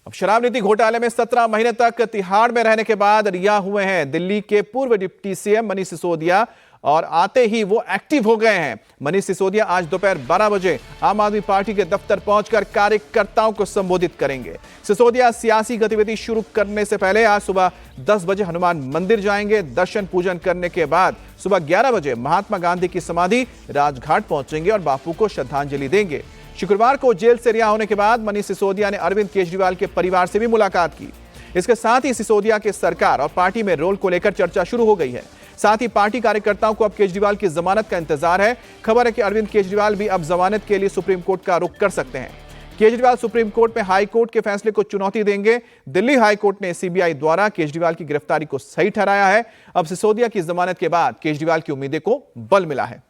अब शराब नीति घोटाले में 17 महीने तक तिहाड़ में रहने के बाद रिहा हुए हैं दिल्ली के पूर्व डिप्टी सीएम मनीष सिसोदिया और आते ही वो एक्टिव हो गए हैं। मनीष सिसोदिया आज दोपहर 12 बजे आम आदमी पार्टी के दफ्तर पहुंचकर कार्यकर्ताओं को संबोधित करेंगे। सिसोदिया सियासी गतिविधि शुरू करने से पहले आज सुबह 10 बजे हनुमान मंदिर जाएंगे। दर्शन पूजन करने के बाद सुबह 11 बजे महात्मा गांधी की समाधि राजघाट पहुंचेंगे और बापू को श्रद्धांजलि देंगे। शुक्रवार को जेल से रिहा होने के बाद मनीष सिसोदिया ने अरविंद केजरीवाल के परिवार से भी मुलाकात की। इसके साथ ही सिसोदिया के सरकार और पार्टी में रोल को लेकर चर्चा शुरू हो गई है। साथ ही पार्टी कार्यकर्ताओं को अब केजरीवाल की जमानत का इंतजार है। खबर है कि अरविंद केजरीवाल भी अब जमानत के लिए सुप्रीम कोर्ट का रुख कर सकते हैं। केजरीवाल सुप्रीम कोर्ट में हाई कोर्ट के फैसले को चुनौती देंगे। दिल्ली हाई कोर्ट ने सीबीआई द्वारा केजरीवाल की गिरफ्तारी को सही ठहराया है। अब सिसोदिया की जमानत के बाद केजरीवाल की उम्मीदें को बल मिला है।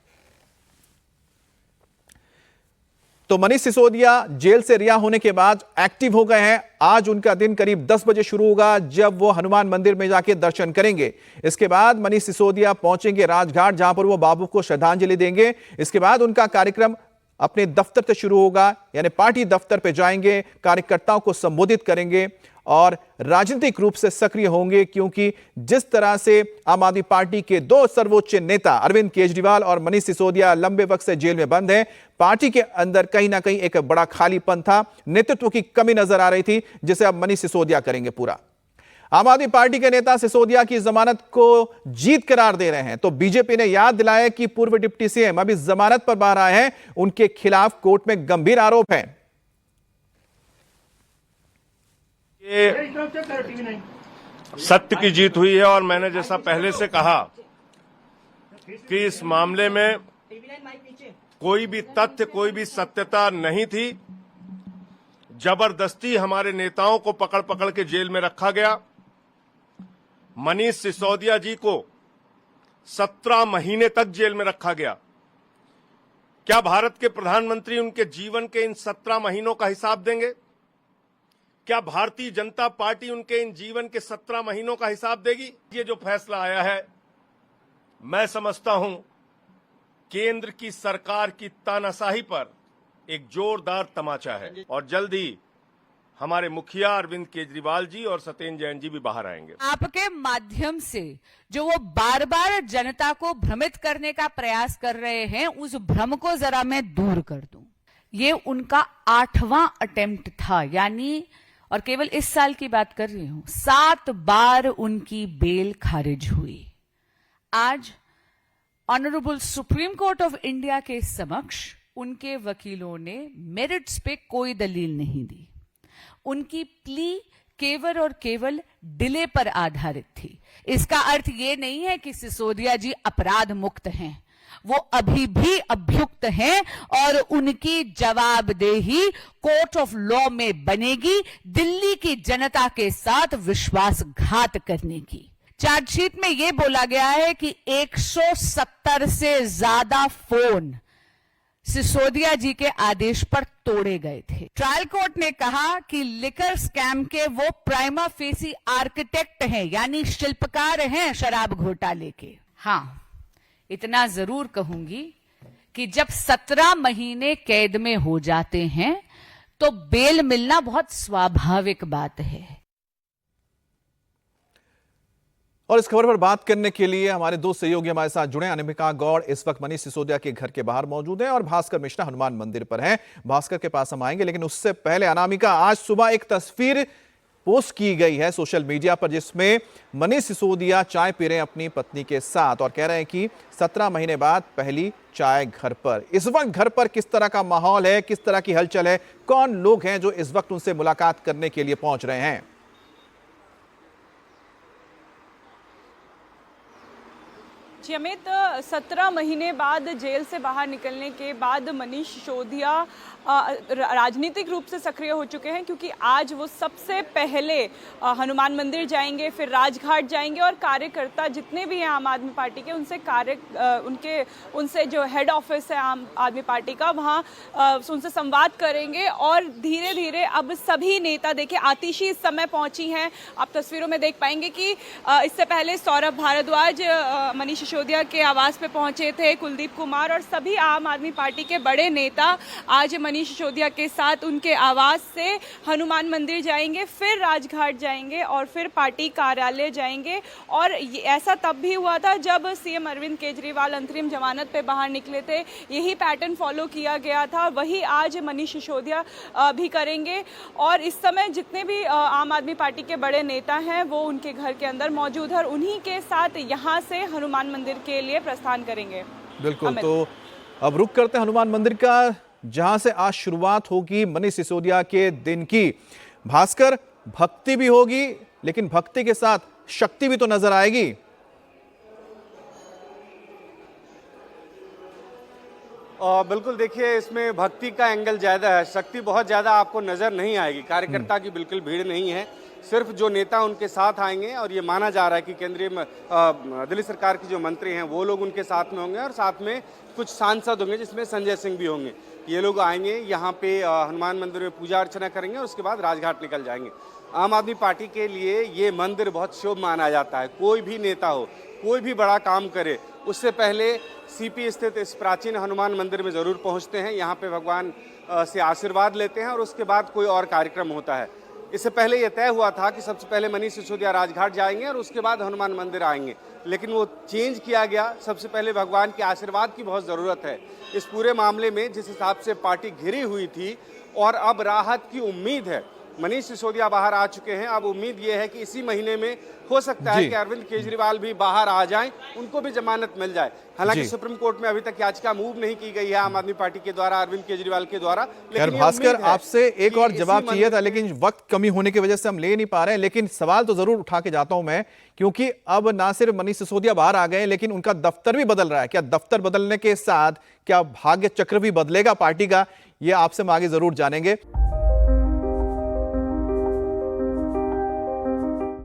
तो मनीष सिसोदिया जेल से रिहा होने के बाद एक्टिव हो गए हैं। आज उनका दिन करीब 10 बजे शुरू होगा, जब वो हनुमान मंदिर में जाके दर्शन करेंगे। इसके बाद मनीष सिसोदिया पहुंचेंगे राजघाट, जहां पर वो बापू को श्रद्धांजलि देंगे। इसके बाद उनका कार्यक्रम अपने दफ्तर से शुरू होगा, यानी पार्टी दफ्तर पे जाएंगे, कार्यकर्ताओं को संबोधित करेंगे और राजनीतिक रूप से सक्रिय होंगे, क्योंकि जिस तरह से आम आदमी पार्टी के दो सर्वोच्च नेता अरविंद केजरीवाल और मनीष सिसोदिया लंबे वक्त से जेल में बंद हैं, पार्टी के अंदर कहीं ना कहीं एक बड़ा खालीपन था, नेतृत्व की कमी नजर आ रही थी, जिसे अब मनीष सिसोदिया करेंगे पूरा। आम आदमी पार्टी के नेता सिसोदिया की जमानत को जीत करार दे रहे हैं, तो बीजेपी ने याद दिलाया कि पूर्व डिप्टी सीएम अभी जमानत पर बाहर आए हैं, उनके खिलाफ कोर्ट में गंभीर आरोप हैं। ये सत्य की जीत हुई है और मैंने जैसा पहले से कहा कि इस मामले में कोई भी तथ्य, कोई भी सत्यता नहीं थी। जबरदस्ती हमारे नेताओं को पकड़ पकड़ के जेल में रखा गया। मनीष सिसोदिया जी को 17 महीने तक जेल में रखा गया। क्या भारत के प्रधानमंत्री उनके जीवन के इन 17 महीनों का हिसाब देंगे? क्या भारतीय जनता पार्टी उनके इन जीवन के 17 महीनों का हिसाब देगी? ये जो फैसला आया है, मैं समझता हूं केंद्र की सरकार की तानाशाही पर एक जोरदार तमाचा है और जल्द ही हमारे मुखिया अरविंद केजरीवाल जी और सत्येंद्र जैन जी भी बाहर आएंगे। आपके माध्यम से जो वो बार बार जनता को भ्रमित करने का प्रयास कर रहे हैं, उस भ्रम को जरा मैं दूर कर दूं। ये उनका 8वां अटेम्प्ट था, यानी और केवल इस साल की बात कर रही हूं, 7 बार उनकी बेल खारिज हुई। आज honourable supreme court of India के समक्ष उनके वकीलों ने मेरिट्स पे कोई दलील नहीं दी। उनकी प्ली केवल और केवल डिले पर आधारित थी। इसका अर्थ यह नहीं है कि सिसोदिया जी अपराध मुक्त हैं, वो अभी भी अभियुक्त हैं और उनकी जवाबदेही कोर्ट ऑफ लॉ में बनेगी दिल्ली की जनता के साथ विश्वासघात करने की। चार्जशीट में यह बोला गया है कि 170 से ज्यादा फोन सिसोदिया जी के आदेश पर तोड़े गए थे। ट्रायल कोर्ट ने कहा कि लिकर स्कैम के वो प्राइमा फेसी आर्किटेक्ट हैं, यानी शिल्पकार हैं शराब घोटाले के। हां, इतना जरूर कहूंगी कि जब 17 महीने कैद में हो जाते हैं तो बेल मिलना बहुत स्वाभाविक बात है। और इस खबर पर बात करने के लिए हमारे दो सहयोगी हमारे साथ जुड़े। अनामिका गौड़ इस वक्त मनीष सिसोदिया के घर के बाहर मौजूद हैं और भास्कर मिश्रा हनुमान मंदिर पर हैं। भास्कर के पास हम आएंगे, लेकिन उससे पहले अनामिका, आज सुबह एक तस्वीर पोस्ट की गई है सोशल मीडिया पर, जिसमें मनीष सिसोदिया चाय पी रहे हैं अपनी पत्नी के साथ और कह रहे हैं कि 17 महीने बाद पहली चाय घर पर। इस वक्त घर पर किस तरह का माहौल है, किस तरह की हलचल है, कौन लोग हैं जो इस वक्त उनसे मुलाकात करने के लिए पहुंच रहे हैं? अमित, 17 महीने बाद जेल से बाहर निकलने के बाद मनीष सिसोदिया राजनीतिक रूप से सक्रिय हो चुके हैं, क्योंकि आज वो सबसे पहले हनुमान मंदिर जाएंगे, फिर राजघाट जाएंगे और कार्यकर्ता जितने भी हैं आम आदमी पार्टी के उनसे जो हेड ऑफिस है आम आदमी पार्टी का, वहाँ उनसे संवाद करेंगे। और धीरे धीरे अब सभी नेता, देखिए आतिशी इस समय पहुंची हैं, आप तस्वीरों में देख पाएंगे कि इससे पहले सौरभ भारद्वाज मनीष सिसोदिया के आवास पे पहुंचे थे कुलदीप कुमार और सभी आम आदमी पार्टी के बड़े नेता आज मनीष सिसोदिया के साथ उनके आवास से हनुमान मंदिर जाएंगे, फिर राजघाट जाएंगे और फिर पार्टी कार्यालय जाएंगे। और ऐसा तब भी हुआ था जब सीएम अरविंद केजरीवाल अंतरिम जमानत पे बाहर निकले थे। यही पैटर्न फॉलो किया गया था, वही आज मनीष सिसोदिया भी करेंगे। और इस समय जितने भी आम आदमी पार्टी के बड़े नेता हैं वो उनके घर के अंदर मौजूद है और उन्हीं के साथ यहाँ से हनुमान मंदिर के लिए प्रस्थान करेंगे। बिल्कुल, तो अब रुक करते हैं हनुमान मंदिर का, जहां से आज शुरुआत होगी मनीष सिसोदिया के दिन की। भास्कर, भक्ति भी होगी लेकिन भक्ति के साथ शक्ति भी तो नजर आएगी। बिल्कुल, देखिए इसमें भक्ति का एंगल ज्यादा है, शक्ति बहुत ज्यादा आपको नजर नहीं आएगी। कार्यकर्ता की बिल्कुल भीड़ नहीं है, सिर्फ जो नेता उनके साथ आएंगे और ये माना जा रहा है कि केंद्रीय दिल्ली सरकार के जो मंत्री हैं वो लोग उनके साथ में होंगे और साथ में कुछ सांसद होंगे जिसमें संजय सिंह भी होंगे। ये लोग आएंगे यहाँ पे हनुमान मंदिर में पूजा अर्चना करेंगे और उसके बाद राजघाट निकल जाएंगे। आम आदमी पार्टी के लिए ये मंदिर बहुत शुभ माना जाता है। कोई भी नेता हो, कोई भी बड़ा काम करे, उससे पहले सीपी स्थित इस प्राचीन हनुमान मंदिर में जरूर पहुंचते हैं, यहाँ पे भगवान से आशीर्वाद लेते हैं और उसके बाद कोई और कार्यक्रम होता है। इससे पहले यह तय हुआ था कि सबसे पहले मनीष सिसोदिया राजघाट जाएंगे और उसके बाद हनुमान मंदिर आएंगे, लेकिन वो चेंज किया गया। सबसे पहले भगवान के आशीर्वाद की बहुत ज़रूरत है इस पूरे मामले में, जिस हिसाब से पार्टी घिरी हुई थी और अब राहत की उम्मीद है। मनीष सिसोदिया बाहर आ चुके हैं, अब उम्मीद ये है कि इसी महीने में हो सकता है कि अरविंद केजरीवाल भी बाहर आ जाएं, उनको भी जमानत मिल जाए। हालांकि सुप्रीम कोर्ट में अभी तक याचिका मूव नहीं की गई है आम आदमी पार्टी के द्वारा, अरविंद केजरीवाल के द्वारा। लेकिन भास्कर, आपसे एक और जवाब चाहिए था लेकिन वक्त कमी होने की वजह से हम ले नहीं पा रहे हैं, लेकिन सवाल तो जरूर उठा के जाता हूं मैं, क्योंकि अब ना सिर्फ मनीष सिसोदिया बाहर आ गए लेकिन उनका दफ्तर भी बदल रहा है। क्या दफ्तर बदलने के साथ क्या भाग्य चक्र भी बदलेगा पार्टी का? ये आपसे हम आगे जरूर जानेंगे।